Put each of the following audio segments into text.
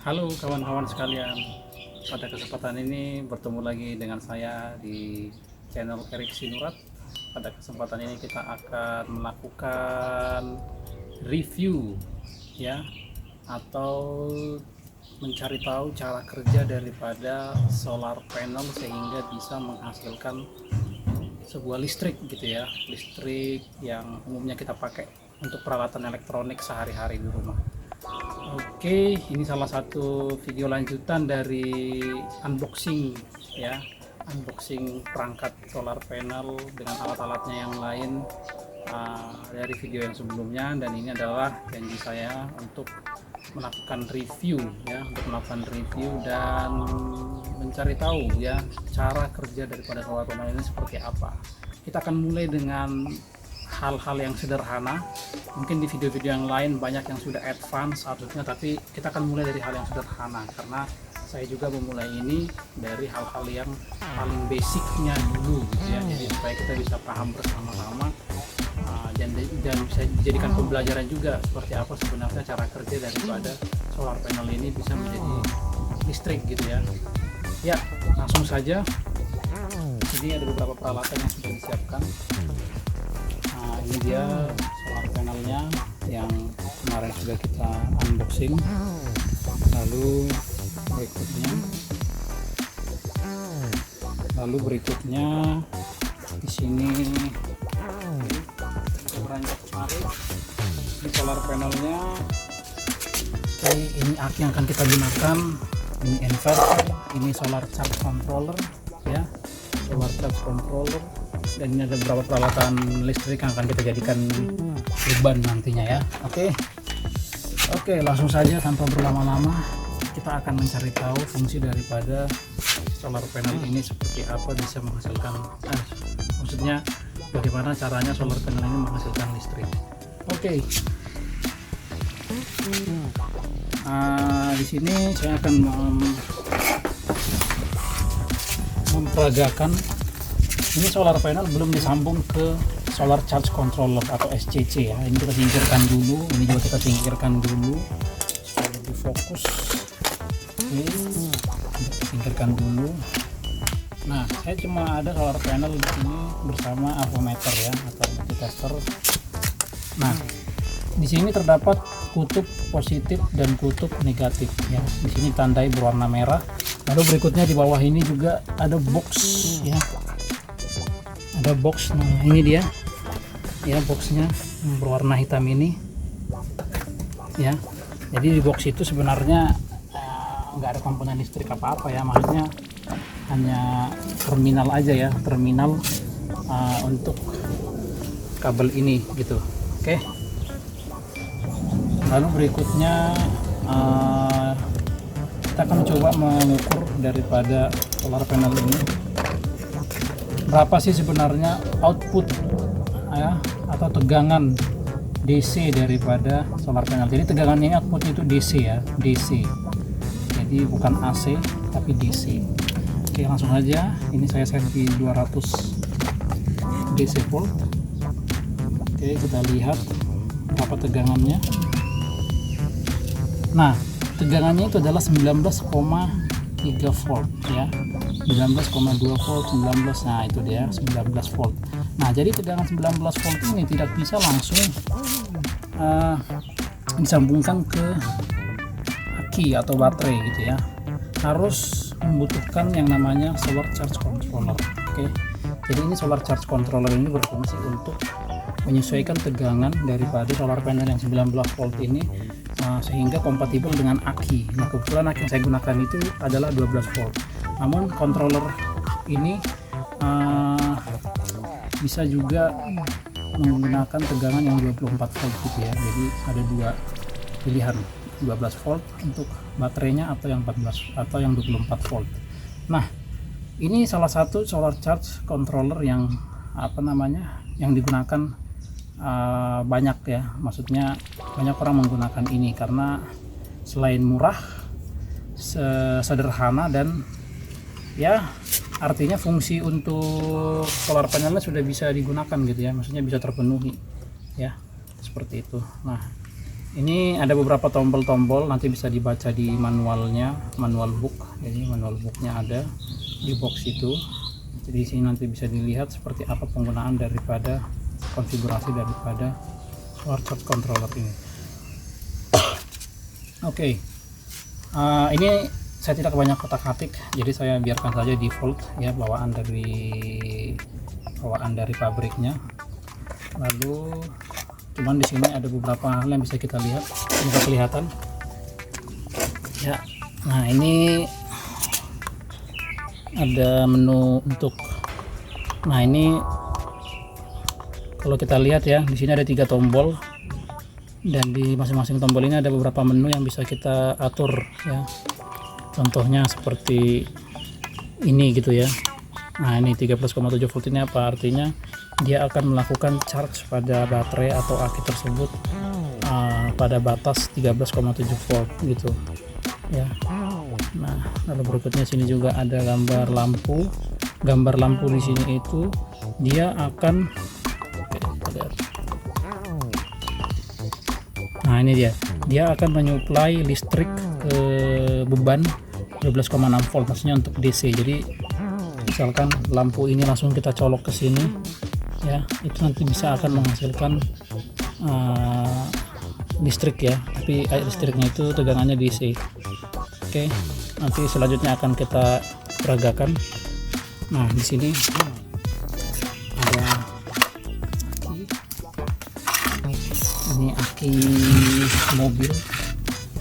Halo kawan-kawan sekalian, pada kesempatan ini bertemu lagi dengan saya di channel Erik Sinurat. Pada kesempatan ini kita akan melakukan review ya, atau mencari tahu cara kerja daripada solar panel sehingga bisa menghasilkan sebuah listrik gitu ya, listrik yang umumnya kita pakai untuk peralatan elektronik sehari-hari di rumah. Oke, ini salah satu video lanjutan dari unboxing ya, unboxing perangkat solar panel dengan alat-alatnya yang lain dari video yang sebelumnya, dan ini adalah janji saya untuk melakukan review ya, dan mencari tahu ya cara kerja daripada solar panel ini seperti apa. Kita akan mulai dengan hal-hal yang sederhana. Mungkin di video-video yang lain banyak yang sudah advance harusnya, tapi kita akan mulai dari hal yang sederhana karena saya juga memulai ini dari hal-hal yang paling basicnya dulu gitu ya, jadi supaya kita bisa paham bersama-sama dan bisa dijadikan pembelajaran juga seperti apa sebenarnya cara kerja daripada solar panel ini bisa menjadi listrik gitu ya. Ya, langsung saja. Ini ada beberapa peralatan yang sudah disiapkan. Ini dia solar panelnya yang kemarin sudah kita unboxing. Lalu berikutnya di sini ini solar panelnya. Oke, ini aki yang akan kita gunakan, ini inverter, ini solar charge controller ya, solar charge controller, dan ini ada beberapa peralatan listrik yang akan kita jadikan beban nantinya ya. Oke, langsung saja tanpa berlama-lama kita akan mencari tahu fungsi daripada solar panel ini seperti apa, bisa menghasilkan maksudnya bagaimana caranya solar panel ini menghasilkan listrik. Di sini saya akan memperagakan. Ini solar panel belum disambung ke solar charge controller atau SCC ya. Ini kita singkirkan dulu, ini juga kita singkirkan dulu supaya lebih fokus. Kita singkirkan dulu. Nah, saya cuma ada solar panel di sini bersama avometer ya, atau multitester. Nah, di sini terdapat kutub positif dan kutub negatif ya. Di sini tandai berwarna merah. Lalu berikutnya di bawah ini juga ada box ya. Ada box, nah ini dia ya, boxnya berwarna hitam ini ya. Jadi di box itu sebenarnya nggak ada komponen listrik apa-apa ya, maksudnya hanya terminal aja ya, terminal untuk kabel ini gitu. Lalu berikutnya kita akan coba mengukur daripada solar panel ini berapa sih sebenarnya output ya, atau tegangan DC daripada solar panel. Jadi tegangan ini output itu DC ya, DC. Jadi bukan AC tapi DC. Oke, langsung aja. Ini saya set di 200 DC volt. Oke, kita lihat berapa tegangannya. Nah, tegangannya itu adalah 19,3 volt ya. 19,2 volt, 19, nah itu dia 19 volt. Nah, jadi tegangan 19 volt ini tidak bisa langsung disambungkan ke aki atau baterai gitu ya, harus membutuhkan yang namanya solar charge controller. Jadi ini solar charge controller ini berfungsi untuk menyesuaikan tegangan daripada solar panel yang 19 volt ini sehingga kompatibel dengan aki. Nah, kebetulan aki yang saya gunakan itu adalah 12 volt. Namun controller ini bisa juga menggunakan tegangan yang 24 volt gitu ya. Jadi ada dua pilihan, 12 volt untuk baterainya atau yang 14 atau yang 24 volt. Nah, ini salah satu solar charge controller yang yang digunakan banyak ya, maksudnya banyak orang menggunakan ini karena selain murah, sederhana, dan ya artinya fungsi untuk solar panelnya sudah bisa digunakan gitu ya, maksudnya bisa terpenuhi ya, seperti itu. Nah, Ini ada beberapa tombol-tombol, nanti bisa dibaca di manualnya, manual book. Jadi manual booknya ada di box itu. Jadi sini nanti bisa dilihat seperti apa penggunaan daripada konfigurasi daripada solar charge controller ini. Oke. Ini saya tidak banyak kotak-atik, jadi saya biarkan saja default ya, bawaan dari pabriknya. Lalu cuman di sini ada beberapa hal yang bisa kita lihat, bisa kelihatan ya. Nah, ini ada menu untuk, nah ini kalau kita lihat ya, di sini ada 3 tombol, dan di masing-masing tombol ini ada beberapa menu yang bisa kita atur ya. Contohnya seperti ini gitu ya. Nah, ini 13,7 volt ini apa artinya? Dia akan melakukan charge pada baterai atau aki tersebut pada batas 13,7 volt gitu ya. Nah, lalu berikutnya sini juga ada gambar lampu. Gambar lampu di sini itu dia akan, nah ini dia akan menyuplai listrik ke beban 12,6 volt, maksudnya untuk DC. Jadi misalkan lampu ini langsung kita colok ke sini ya, itu nanti bisa akan menghasilkan listrik ya, tapi listriknya itu tegangannya DC. Oke, nanti selanjutnya akan kita peragakan. Nah, di sini ada aki, ini aki mobil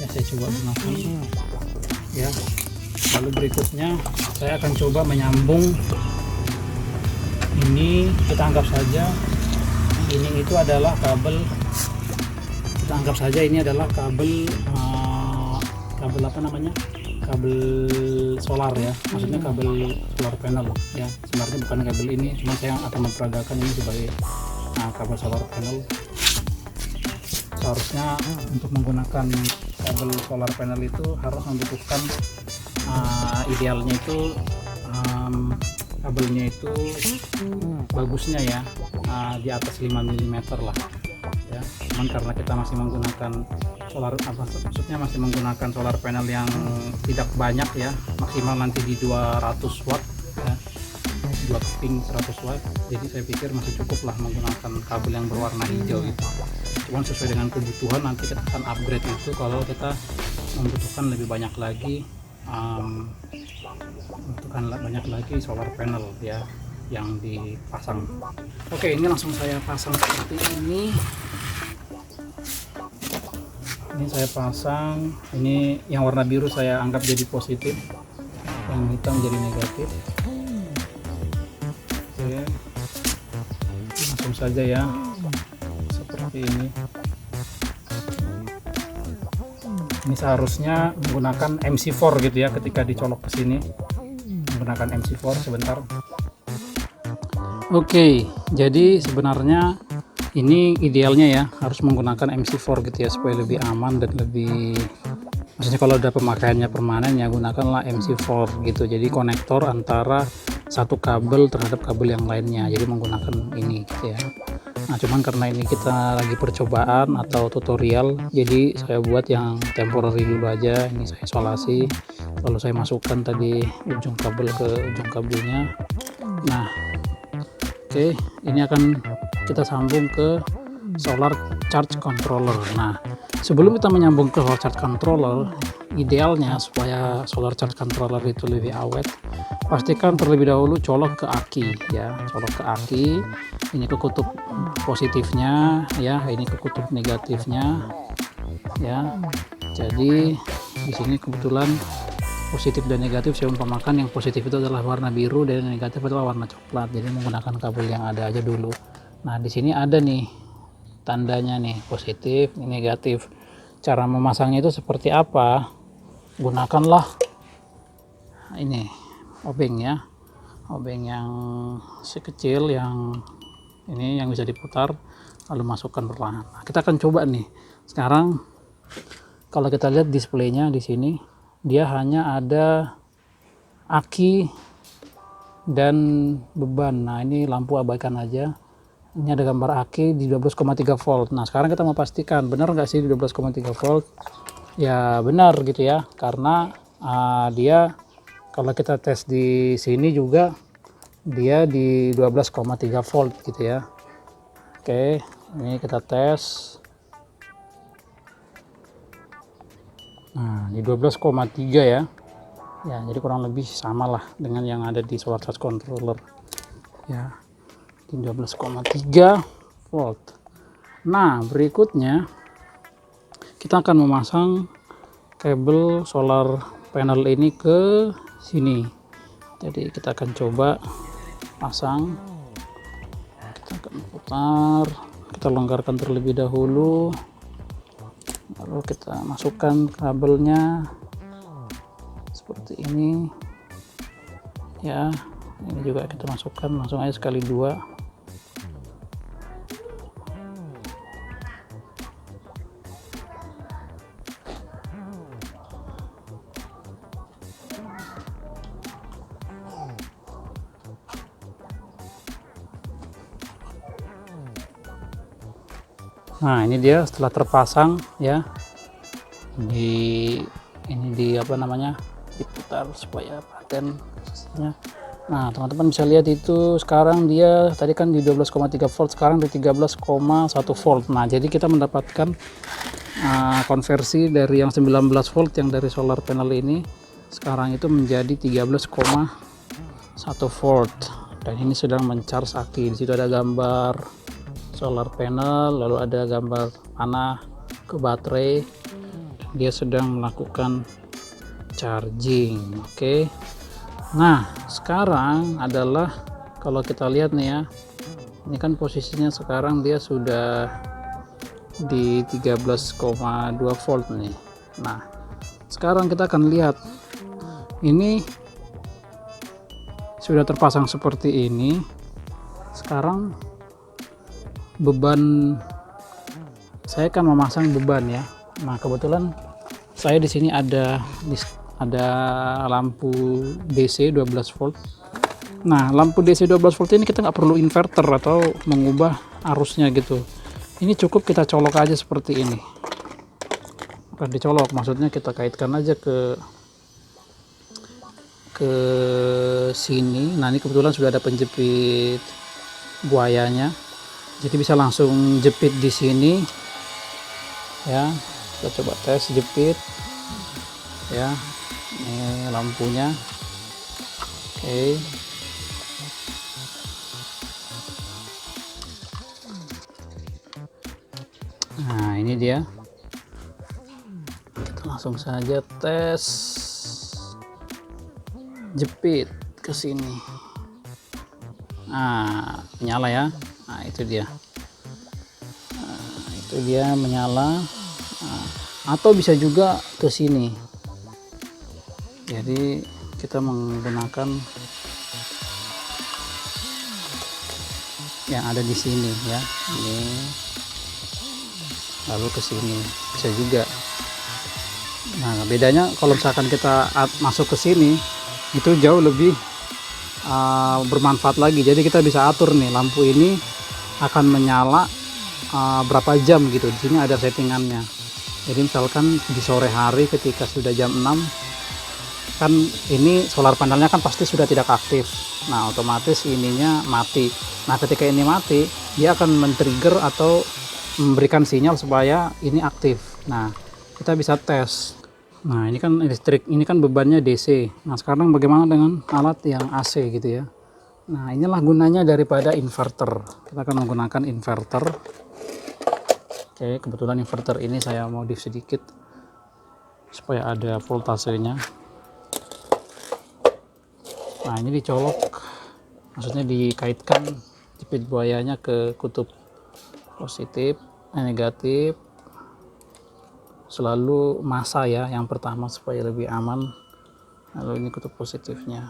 ya, saya coba gunakan ya. Lalu berikutnya saya akan coba menyambung ini, kita anggap saja ini itu adalah kabel, kita anggap saja ini adalah kabel kabel apa namanya, kabel solar ya, maksudnya kabel solar panel ya. Sebenarnya bukan kabel ini, cuma saya akan memperagakan ini sebagai kabel solar panel. Seharusnya untuk menggunakan kabel solar panel itu harus membutuhkan idealnya itu kabelnya itu bagusnya ya di atas 5 mm lah ya. Cuman karena kita masih menggunakan solar, maksudnya masih menggunakan solar panel yang tidak banyak ya, maksimal nanti di 200 watt ya, 2 keping 100 watt. Jadi saya pikir masih cukup lah menggunakan kabel yang berwarna hijau itu. Cuman sesuai dengan kebutuhan nanti kita akan upgrade itu kalau kita membutuhkan lebih banyak lagi, membutuhkan banyak lagi solar panel ya yang dipasang. Oke, ini langsung saya pasang seperti ini. Ini saya pasang, ini yang warna biru saya anggap jadi positif, yang hitam jadi negatif. Oke, langsung saja ya, seperti ini. Ini seharusnya menggunakan MC4 gitu ya, ketika dicolok ke sini menggunakan MC4. Sebentar. Oke, jadi sebenarnya ini idealnya ya harus menggunakan MC4 gitu ya, supaya lebih aman dan lebih, maksudnya kalau ada pemakaiannya permanen ya gunakanlah MC4 gitu. Jadi konektor antara satu kabel terhadap kabel yang lainnya, jadi menggunakan ini gitu ya. Nah, cuman karena ini kita lagi percobaan atau tutorial, jadi saya buat yang temporary dulu aja. Ini saya isolasi, lalu saya masukkan tadi ujung kabel ke ujung kabelnya. Nah, oke, ini akan kita sambung ke solar charge controller. Nah, sebelum kita menyambung ke solar charge controller, idealnya supaya solar charge controller itu lebih awet, pastikan terlebih dahulu colok ke aki ya, colok ke aki. Ini ke kutub positifnya ya, ini ke kutub negatifnya ya. Jadi di sini kebetulan positif dan negatif saya umpamakan, yang positif itu adalah warna biru dan yang negatif adalah warna coklat. Jadi menggunakan kabel yang ada aja dulu. Nah, di sini ada nih tandanya nih, positif, ini negatif. Cara memasangnya itu seperti apa? Gunakanlah ini obeng ya, obeng yang sekecil yang ini yang bisa diputar, lalu masukkan perlahan. Nah, kita akan coba nih. Sekarang kalau kita lihat displaynya di sini, dia hanya ada aki dan beban. Nah, ini lampu abaikan aja. Ini ada gambar aki di 12,3 volt. Nah sekarang kita mau pastikan benar nggak sih di 12,3 volt. Ya benar gitu ya, karena dia kalau kita tes di sini juga dia di 12,3 volt gitu ya. Oke, ini kita tes. Nah di 12,3 ya. Ya jadi kurang lebih sama lah dengan yang ada di solar charge controller ya, di 12,3 volt. Nah berikutnya kita akan memasang kabel solar panel ini ke sini. Jadi kita akan coba pasang, kita akan putar, kita longgarkan terlebih dahulu, lalu kita masukkan kabelnya seperti ini ya. Ini juga kita masukkan langsung aja sekali dua. Nah ini dia setelah terpasang ya, ini di apa namanya, diputar supaya paten posisinya. Nah teman-teman bisa lihat itu sekarang dia tadi kan di 12,3 volt, sekarang di 13,1 volt. Nah jadi kita mendapatkan konversi dari yang 19 volt yang dari solar panel ini sekarang itu menjadi 13,1 volt, dan ini sedang mencharge aki. Di situ ada gambar solar panel, lalu ada gambar panah ke baterai, dia sedang melakukan charging. Oke. Nah sekarang adalah kalau kita lihat nih ya, ini kan posisinya sekarang dia sudah di 13,2 volt nih. Nah sekarang kita akan lihat ini sudah terpasang seperti ini. Sekarang beban, saya akan memasang beban ya. Nah kebetulan saya di sini ada lampu DC 12 volt. Nah lampu DC 12 volt ini kita nggak perlu inverter atau mengubah arusnya gitu. Ini cukup kita colok aja seperti ini. Bukan dicolok, maksudnya kita kaitkan aja ke sini. Nah ini kebetulan sudah ada penjepit buayanya, jadi bisa langsung jepit di sini ya. Kita coba tes jepit ya, ini lampunya. Oke. Nah ini dia, kita langsung saja tes jepit ke sini. Nah nyala ya. Nah itu dia, menyala. Nah, atau bisa juga ke sini. Jadi kita menggunakan yang ada di sini ya, ini lalu ke sini bisa juga. Nah bedanya kalau misalkan kita masuk ke sini itu jauh lebih bermanfaat lagi. Jadi kita bisa atur nih lampu ini akan menyala berapa jam gitu. Di sini ada settingannya. Jadi misalkan di sore hari ketika sudah jam 6 kan ini solar panelnya kan pasti sudah tidak aktif. Nah otomatis ininya mati. Nah ketika ini mati dia akan men-trigger atau memberikan sinyal supaya ini aktif. Nah kita bisa tes. Nah ini kan listrik, ini kan bebannya DC. Nah sekarang bagaimana dengan alat yang AC gitu ya. Nah inilah gunanya daripada inverter. Kita akan menggunakan inverter. Oke, kebetulan inverter ini saya modif sedikit supaya ada voltasenya. Nah ini dicolok, maksudnya dikaitkan jepit buayanya ke kutub positif, negatif. Selalu masa ya yang pertama supaya lebih aman. Lalu ini kutub positifnya.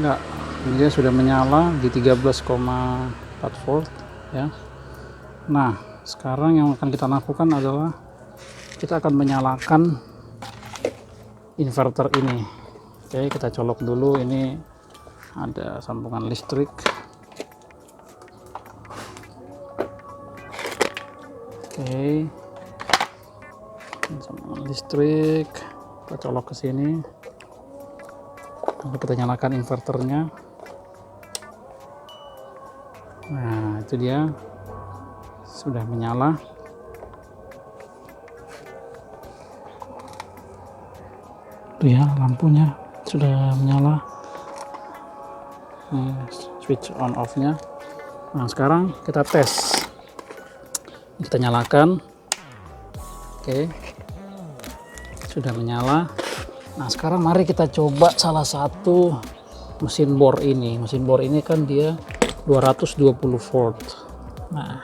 Enggak, dia sudah menyala di 13,4 volt ya. Nah sekarang yang akan kita lakukan adalah kita akan menyalakan inverter ini. Oke, kita colok dulu, ini ada sambungan listrik. Oke, listrik kita colok ke sini, lalu kita nyalakan inverternya. Nah, itu dia sudah menyala. Tuh ya, lampunya sudah menyala. Ini switch on off nya. Nah, sekarang kita tes. Kita nyalakan. Oke, sudah menyala. Nah, sekarang mari kita coba salah satu mesin bor ini. Mesin bor ini kan dia 220 volt. Nah,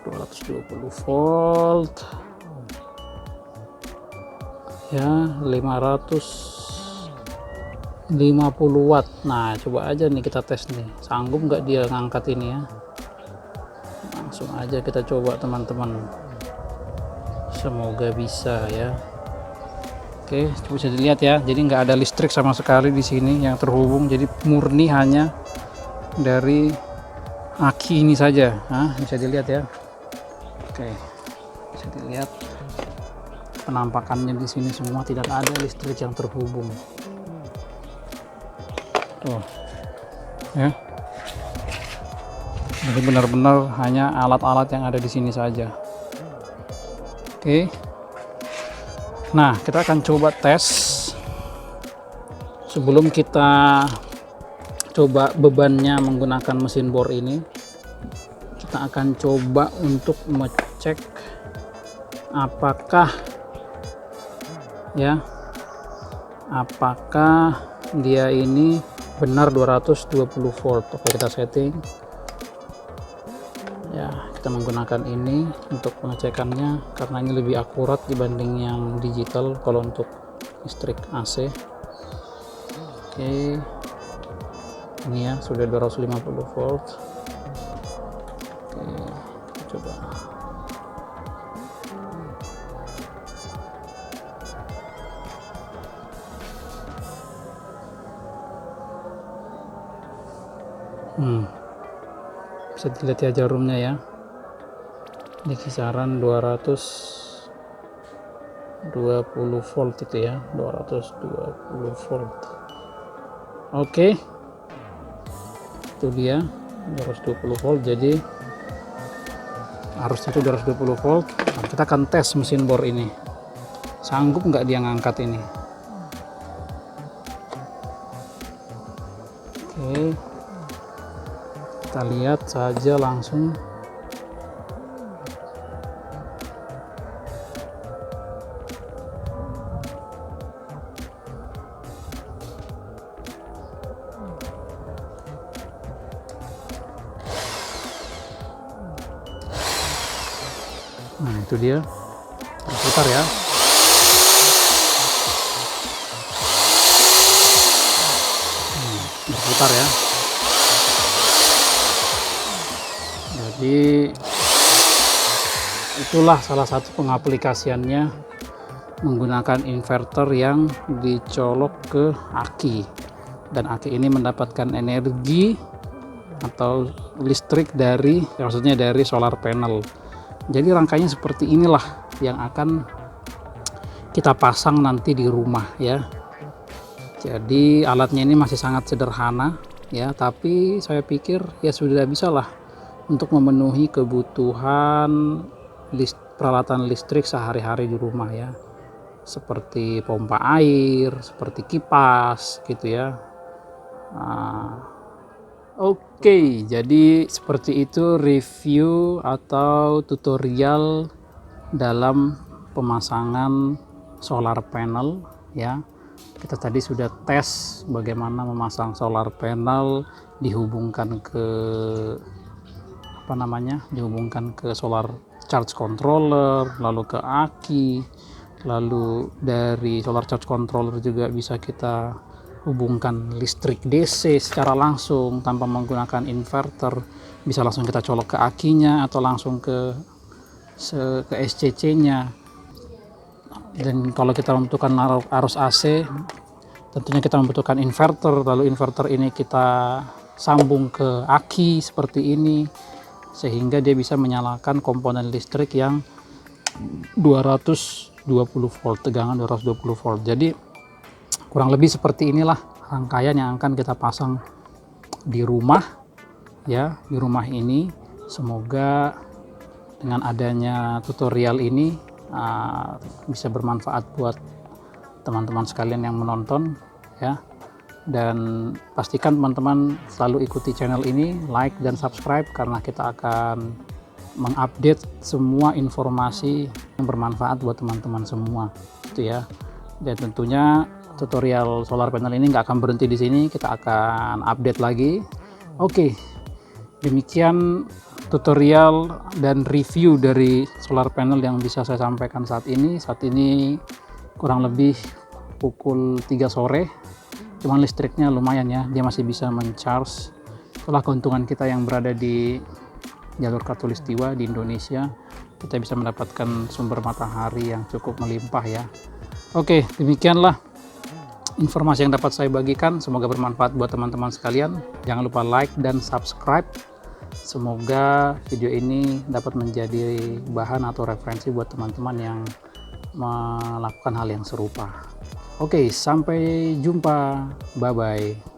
220 volt ya, 550 watt. Nah, coba aja nih kita tes nih, sanggup nggak dia ngangkat ini ya. Langsung aja kita coba teman-teman, semoga bisa ya. Oke, coba bisa dilihat ya, jadi nggak ada listrik sama sekali di sini yang terhubung, jadi murni hanya dari aki ini saja. Nah, bisa dilihat ya. Oke, bisa dilihat penampakannya di sini semua, tidak ada listrik yang terhubung. Tuh ya, jadi benar-benar hanya alat-alat yang ada di sini saja. Oke, nah kita akan coba tes. Sebelum kita coba bebannya menggunakan mesin bor ini, kita akan coba untuk mengecek apakah dia ini benar 220 volt. Oke, kita setting ya, kita menggunakan ini untuk pengecekannya karena ini lebih akurat dibanding yang digital kalau untuk listrik AC. Oke, ini ya sudah 250 volt. Oke, kita coba. Bisa dilihat ya jarumnya ya, di kisaran 220 volt itu ya, 220 volt. Oke, itu dia 220 volt, jadi harusnya itu 220 volt. Nah, kita akan tes mesin bor ini, sanggup nggak dia ngangkat ini. Oke, kita lihat saja langsung. Nah, itu dia berputar ya. Berputar ya. Jadi itulah salah satu pengaplikasiannya menggunakan inverter yang dicolok ke aki, dan aki ini mendapatkan energi atau listrik dari, maksudnya dari solar panel. Jadi rangkainya seperti inilah yang akan kita pasang nanti di rumah ya. Jadi alatnya ini masih sangat sederhana ya, tapi saya pikir ya sudah bisa lah untuk memenuhi kebutuhan peralatan listrik sehari-hari di rumah ya, seperti pompa air, seperti kipas gitu ya. Oke, jadi seperti itu review atau tutorial dalam pemasangan solar panel ya. Kita tadi sudah tes bagaimana memasang solar panel, dihubungkan ke dihubungkan ke solar charge controller, lalu ke aki, lalu dari solar charge controller juga bisa kita hubungkan listrik DC secara langsung tanpa menggunakan inverter, bisa langsung kita colok ke akinya atau langsung ke SCC nya. Dan kalau kita membutuhkan arus AC, tentunya kita membutuhkan inverter, lalu inverter ini kita sambung ke aki seperti ini. sehingga dia bisa menyalakan komponen listrik yang 220 volt, tegangan 220 volt. Jadi kurang lebih seperti inilah rangkaian yang akan kita pasang di rumah ya, di rumah ini. Semoga dengan adanya tutorial ini bisa bermanfaat buat teman-teman sekalian yang menonton ya. Dan pastikan teman-teman selalu ikuti channel ini, like dan subscribe, karena kita akan mengupdate semua informasi yang bermanfaat buat teman-teman semua gitu ya. Dan tentunya tutorial solar panel ini nggak akan berhenti di sini, kita akan update lagi. Oke, demikian tutorial dan review dari solar panel yang bisa saya sampaikan saat ini. Saat ini kurang lebih pukul 3 sore, cuman listriknya lumayan ya, dia masih bisa mencharge. Itulah keuntungan kita yang berada di jalur Khatulistiwa di Indonesia, kita bisa mendapatkan sumber matahari yang cukup melimpah ya. Oke, demikianlah informasi yang dapat saya bagikan, semoga bermanfaat buat teman-teman sekalian. Jangan lupa like dan subscribe. Semoga video ini dapat menjadi bahan atau referensi buat teman-teman yang melakukan hal yang serupa. Oke, sampai jumpa. Bye-bye.